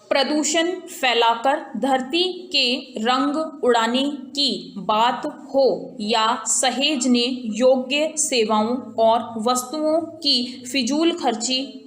प्रदूषण फैलाकर धरती के रंग उड़ाने की बात हो या सहेजने योग्य सेवाओं और वस्तुओं की फिजूल खर्ची,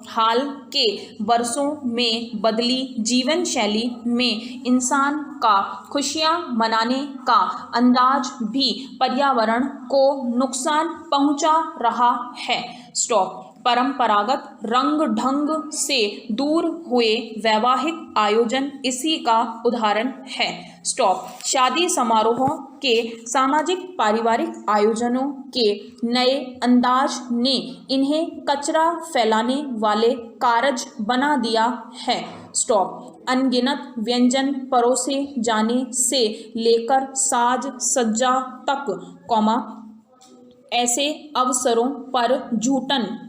हाल के वर्षों में बदली जीवन शैली में इंसान का खुशियां मनाने का अंदाज भी पर्यावरण को नुकसान पहुंचा रहा है। स्टॉप। परंपरागत रंग ढंग से दूर हुए वैवाहिक आयोजन इसी का उदाहरण है। स्टॉप। शादी समारोहों के सामाजिक पारिवारिक आयोजनों के नए अंदाज ने इन्हें कचरा फैलाने वाले कारज बना दिया है। स्टॉप। अनगिनत व्यंजन परोसे जाने से लेकर साज सज्जा तक, ऐसे अवसरों पर जूठन,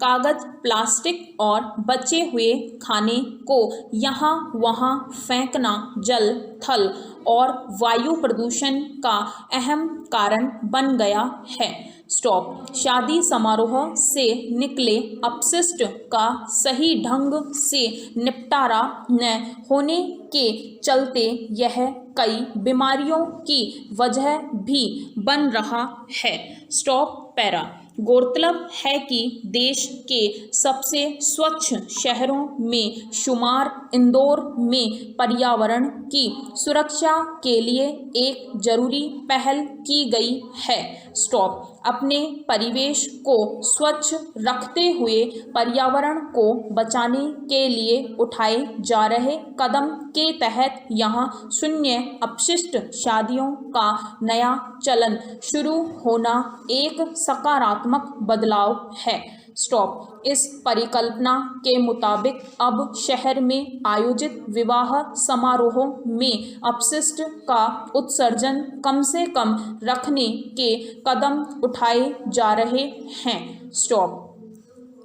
कागज, प्लास्टिक और बचे हुए खाने को यहाँ वहाँ फेंकना जल, थल और वायु प्रदूषण का अहम कारण बन गया है। स्टॉप। शादी समारोह से निकले अपशिष्ट का सही ढंग से निपटारा न होने के चलते यह कई बीमारियों की वजह भी बन रहा है। Stop para. गौरतलब है कि देश के सबसे स्वच्छ शहरों में शुमार इंदौर में पर्यावरण की सुरक्षा के लिए एक जरूरी पहल की गई है। स्टॉप। अपने परिवेश को स्वच्छ रखते हुए पर्यावरण को बचाने के लिए उठाए जा रहे कदम के तहत यहाँ शून्य अपशिष्ट शादियों का नया चलन शुरू होना एक सकारात्मक बदलाव है। स्टॉप। इस परिकल्पना के मुताबिक अब शहर में आयोजित विवाह समारोहों में अपशिष्ट का उत्सर्जन कम से कम रखने के कदम उठाए जा रहे हैं। स्टॉप।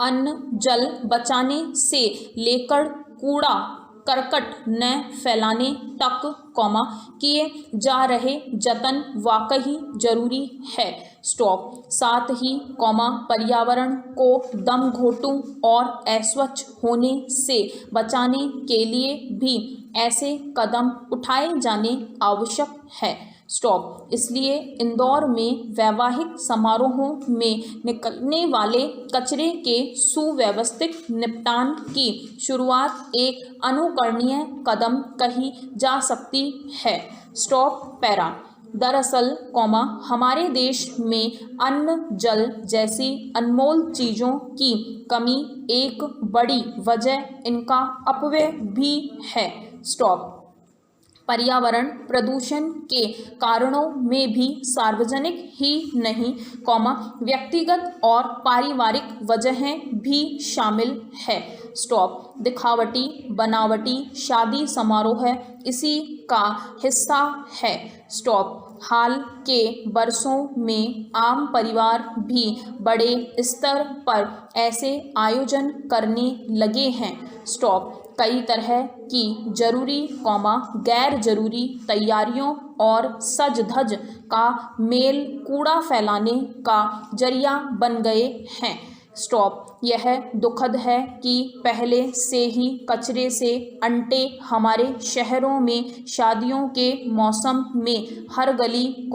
अन्न जल बचाने से लेकर कूड़ा करकट न फैलाने तक, किए जा रहे जतन वाकई जरूरी है। स्टॉप। साथ ही, पर्यावरण को दम घोंटू और अस्वच्छ होने से बचाने के लिए भी ऐसे कदम उठाए जाने आवश्यक है। स्टॉप। इसलिए इंदौर में वैवाहिक समारोहों में निकलने वाले कचरे के सुव्यवस्थित निपटान की शुरुआत एक अनुकरणीय कदम कही जा सकती है। Stop para. दरअसल, हमारे देश में अन्न जल जैसी अनमोल चीज़ों की कमी एक बड़ी वजह इनका अपव्यय भी है। स्टॉप। पर्यावरण प्रदूषण के कारणों में भी सार्वजनिक ही नहीं, व्यक्तिगत और पारिवारिक वजहें भी शामिल है। स्टॉप। दिखावटी बनावटी शादी समारोह इसी का हिस्सा है। स्टॉप। हाल के वर्षों में आम परिवार भी बड़े स्तर पर ऐसे आयोजन करने लगे हैं। स्टॉप। कई तरह की जरूरी, गैर जरूरी तैयारियों और सज धज का मेल कूड़ा फैलाने का जरिया बन गए हैं। स्टॉप। यह दुखद है कि पहले से ही कचरे से अंटे हमारे शहरों में शादियों के मौसम में हर गली,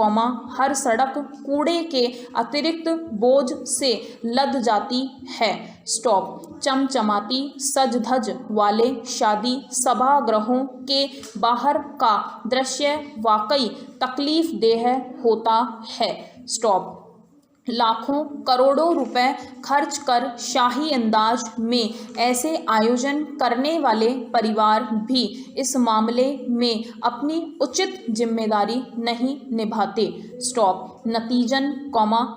हर सड़क कूड़े के अतिरिक्त बोझ से लद जाती है। स्टॉप। चमचमाती सज धज वाले शादी सभागृहों के बाहर का दृश्य वाकई तकलीफ देह होता है। स्टॉप। लाखों करोड़ों रुपए खर्च कर शाही अंदाज में ऐसे आयोजन करने वाले परिवार भी इस मामले में अपनी उचित जिम्मेदारी नहीं निभाते। स्टॉप। नतीजन,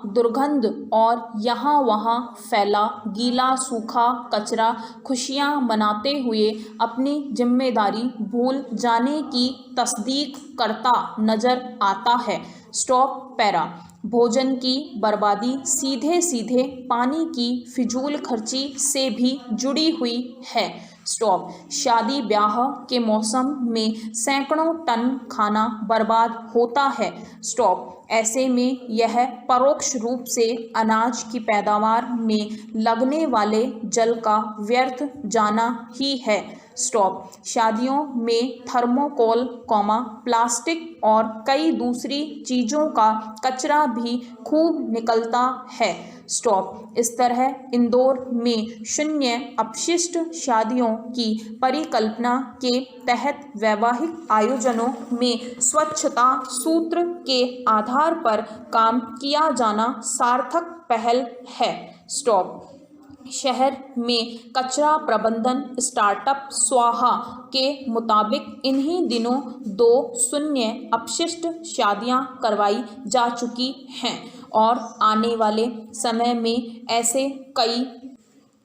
दुर्गंध और यहाँ वहाँ फैला गीला सूखा कचरा खुशियाँ मनाते हुए अपनी जिम्मेदारी भूल जाने की तस्दीक करता नजर आता है। Stop para. भोजन की बर्बादी सीधे सीधे पानी की फिजूल खर्ची से भी जुड़ी हुई है। स्टॉप। शादी ब्याह के मौसम में सैकड़ों टन खाना बर्बाद होता है। स्टॉप। ऐसे में यह परोक्ष रूप से अनाज की पैदावार में लगने वाले जल का व्यर्थ जाना ही है। स्टॉप। शादियों में थर्मोकोल, प्लास्टिक और कई दूसरी चीज़ों का कचरा भी खूब निकलता है। स्टॉप। इस तरह इंदौर में शून्य अपशिष्ट शादियों की परिकल्पना के तहत वैवाहिक आयोजनों में स्वच्छता सूत्र के आधार पर काम किया जाना सार्थक पहल है। स्टॉप। शहर में कचरा प्रबंधन स्टार्टअप स्वाहा के मुताबिक इन्हीं दिनों 2 शून्य अपशिष्ट शादियां करवाई जा चुकी हैं और आने वाले समय में ऐसे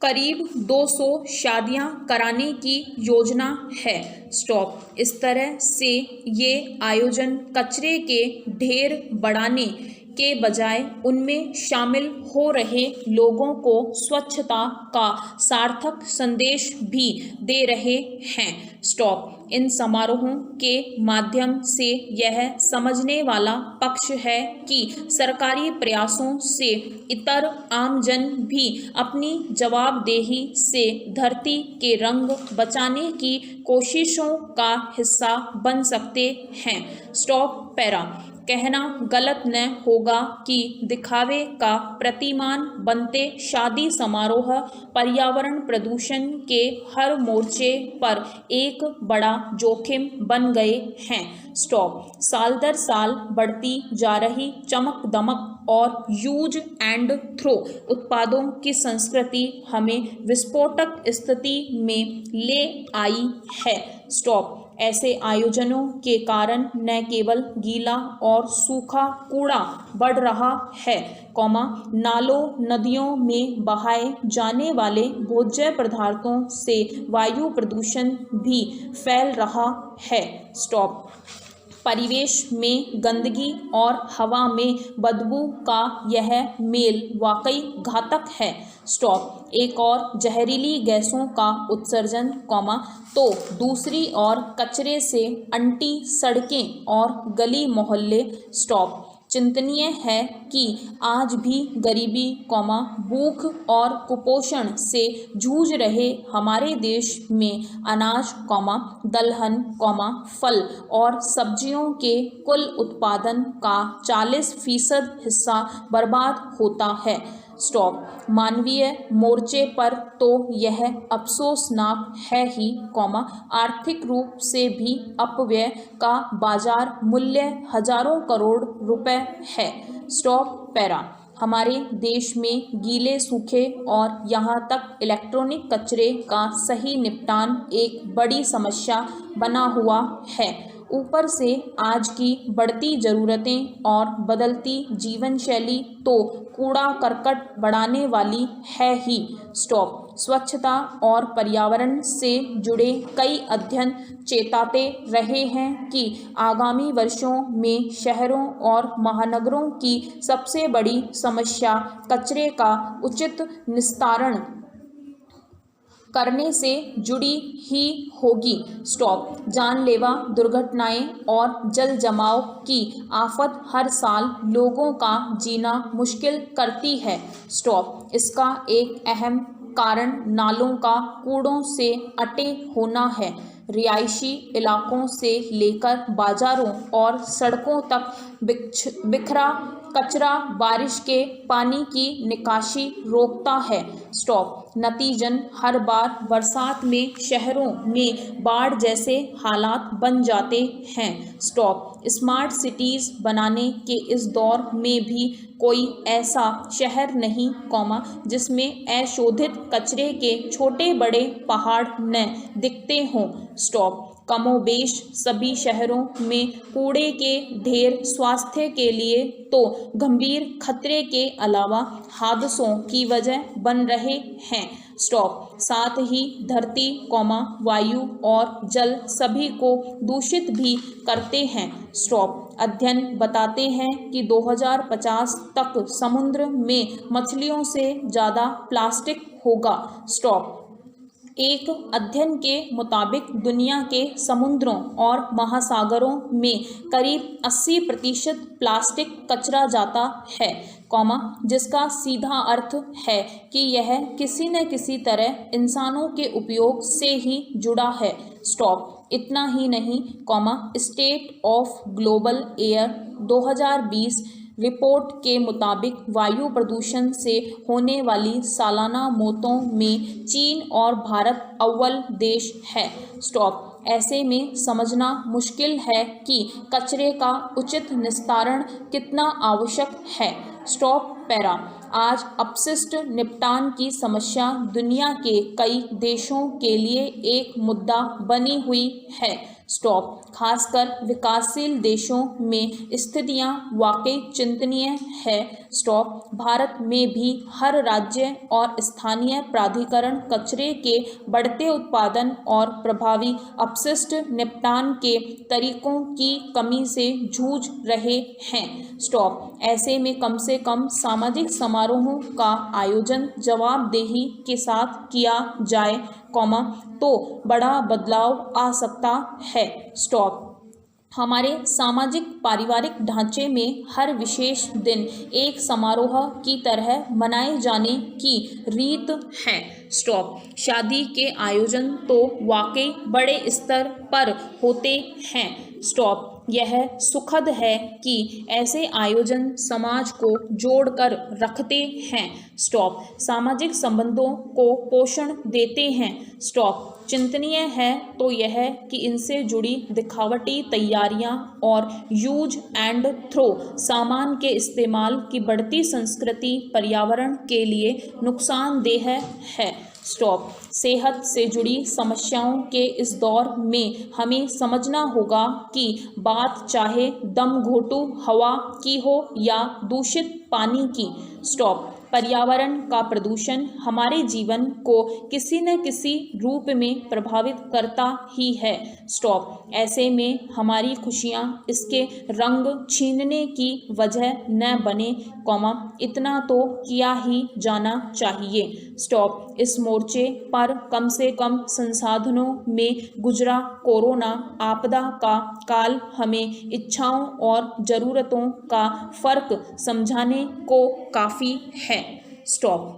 करीब 200 शादियां कराने की योजना है। स्टॉप। इस तरह से ये आयोजन कचरे के ढेर बढ़ाने के बजाय उनमें शामिल हो रहे लोगों को स्वच्छता का सार्थक संदेश भी दे रहे हैं। स्टॉप। इन समारोहों के माध्यम से यह समझने वाला पक्ष है कि सरकारी प्रयासों से इतर आमजन भी अपनी जवाबदेही से धरती के रंग बचाने की कोशिशों का हिस्सा बन सकते हैं। स्टॉप। पैरा। कहना गलत न होगा कि दिखावे का प्रतिमान बनते शादी समारोह पर्यावरण प्रदूषण के हर मोर्चे पर एक बड़ा जोखिम बन गए हैं। स्टॉप। साल दर साल बढ़ती जा रही चमक दमक और यूज एंड थ्रो उत्पादों की संस्कृति हमें विस्फोटक स्थिति में ले आई है। स्टॉप। ऐसे आयोजनों के कारण न केवल गीला और सूखा कूड़ा बढ़ रहा है, नालों नदियों में बहाए जाने वाले भोज्य पदार्थों से वायु प्रदूषण भी फैल रहा है। स्टॉप। परिवेश में गंदगी और हवा में बदबू का यह मेल वाकई घातक है। स्टॉप। एक और जहरीली गैसों का उत्सर्जन, तो दूसरी ओर कचरे से अंटी सड़कें और गली मोहल्ले। स्टॉप। चिंतनीय है कि आज भी गरीबी, भूख और कुपोषण से जूझ रहे हमारे देश में अनाज, दलहन, फल और सब्जियों के कुल उत्पादन का 40% हिस्सा बर्बाद होता है। स्टॉप। मानवीय मोर्चे पर तो यह अफसोसनाक है ही, आर्थिक रूप से भी अपव्यय का बाजार मूल्य हजारों करोड़ रुपए है। स्टॉप। पैरा। हमारे देश में गीले, सूखे और यहाँ तक इलेक्ट्रॉनिक कचरे का सही निपटान एक बड़ी समस्या बना हुआ है। ऊपर से आज की बढ़ती ज़रूरतें और बदलती जीवन शैली तो कूड़ा करकट बढ़ाने वाली है ही। स्टॉप। स्वच्छता और पर्यावरण से जुड़े कई अध्ययन चेताते रहे हैं कि आगामी वर्षों में शहरों और महानगरों की सबसे बड़ी समस्या कचरे का उचित निस्तारण करने से जुड़ी ही होगी। स्टॉप। जानलेवा दुर्घटनाएं और जल जमाव की आफत हर साल लोगों का जीना मुश्किल करती है। स्टॉप। इसका एक अहम कारण नालों का कूड़ों से अटे होना है। रिहायशी इलाकों से लेकर बाजारों और सड़कों तक बिखरा कचरा बारिश के पानी की निकासी रोकता है। स्टॉप। नतीजन हर बार बरसात में शहरों में बाढ़ जैसे हालात बन जाते हैं। स्टॉप। स्मार्ट सिटीज़ बनाने के इस दौर में भी कोई ऐसा शहर नहीं, जिसमें अशोधित कचरे के छोटे बड़े पहाड़ न दिखते हों। स्टॉप। कमोबेश सभी शहरों में कूड़े के ढेर स्वास्थ्य के लिए तो गंभीर खतरे के अलावा हादसों की वजह बन रहे हैं। स्टॉप। साथ ही धरती, वायु और जल सभी को दूषित भी करते हैं। स्टॉप। अध्ययन बताते हैं कि 2050 तक समुद्र में मछलियों से ज़्यादा प्लास्टिक होगा। स्टॉप। एक अध्ययन के मुताबिक दुनिया के समुद्रों और महासागरों में करीब 80% प्लास्टिक कचरा जाता है। कॉमा जिसका सीधा अर्थ है कि यह किसी न किसी तरह इंसानों के उपयोग से ही जुड़ा है, स्टॉप। इतना ही नहीं, comma state of global air 2020 report के मुताबिक वायु प्रदूषण से होने वाली सालाना मौतों में चीन और भारत अव्वल देश है, स्टॉप। ऐसे में समझना मुश्किल है कि कचरे का उचित निस्तारण कितना आवश्यक है, स्टॉप पैरा। आज अपशिष्ट निपटान की समस्या दुनिया के कई देशों के लिए एक मुद्दा बनी हुई है, स्टॉप। खासकर विकासशील देशों में स्थितियां वाकई चिंतनीय है, स्टॉप। भारत में भी हर राज्य और स्थानीय प्राधिकरण कचरे के बढ़ते उत्पादन और प्रभावी अपशिष्ट निपटान के तरीकों की कमी से जूझ रहे हैं, स्टॉप। ऐसे में कम से कम सामाजिक समारोहों का आयोजन जवाबदेही के साथ किया जाए, कॉमा तो बड़ा बदलाव आ सकता है, स्टॉप। हमारे सामाजिक पारिवारिक ढांचे में हर विशेष दिन एक समारोह की तरह मनाए जाने की रीत है, स्टॉप। शादी के आयोजन तो वाकई बड़े स्तर पर होते हैं, स्टॉप। यह सुखद है कि ऐसे आयोजन समाज को जोड़कर रखते हैं, स्टॉप। सामाजिक संबंधों को पोषण देते हैं, स्टॉप। चिंतनीय है तो यह कि इनसे जुड़ी दिखावटी तैयारियां और यूज एंड थ्रो सामान के इस्तेमाल की बढ़ती संस्कृति पर्यावरण के लिए नुकसानदेह है, स्टॉप। सेहत से जुड़ी समस्याओं के इस दौर में हमें समझना होगा कि बात चाहे दम घोंटू हवा की हो या दूषित पानी की, स्टॉप। पर्यावरण का प्रदूषण हमारे जीवन को किसी न किसी रूप में प्रभावित करता ही है, स्टॉप। ऐसे में हमारी खुशियाँ इसके रंग छीनने की वजह न बने, कॉमा इतना तो किया ही जाना चाहिए, स्टॉप। इस मोर्चे पर कम से कम संसाधनों में गुजरा कोरोना आपदा का काल हमें इच्छाओं और ज़रूरतों का फर्क समझाने को काफ़ी है, स्टॉप।